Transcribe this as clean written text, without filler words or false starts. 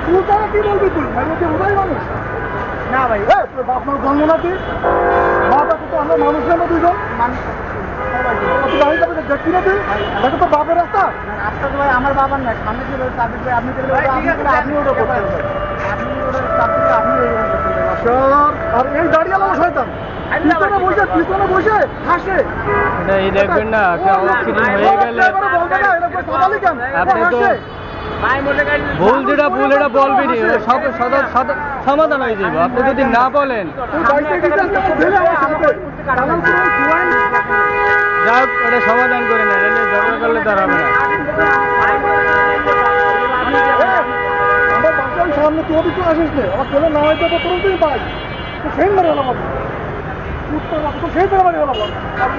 তুই তারা কি বলবি তুই ওটাই মানুষ না ভাই আপনার জন্ম না তুই বাবা তো আমরা মানুষের মতো দুজন দেখছি না তুই দেখো তো বাপের রাস্তা রাস্তা তো ভাই আমার বাবার না সামনে ছিল সাবিক ভাই আপনি আপনি ওটা করতে আপনি ওটা আপনি আর এই দাঁড়িয়ে শয়তান পিছনে বসে হাসে এই দেখবেন না অ্যাক্সিডেন্ট হয়ে গেলে আপনি তো ভুল যেটা ভুল এটা বলবেনি সমাধান হয়ে যাবে। আপনি যদি না বলেন যাই হোক এটা সমাধান করে নেন, এটা ঝগড়া করলে তার হবে না। আমার বাসার সামনে তুই কিছু আসিস নে আমার ছেলে না হয়তো তুই পাই তো সেই ধরে হলো তো সেই ধরে হলো আর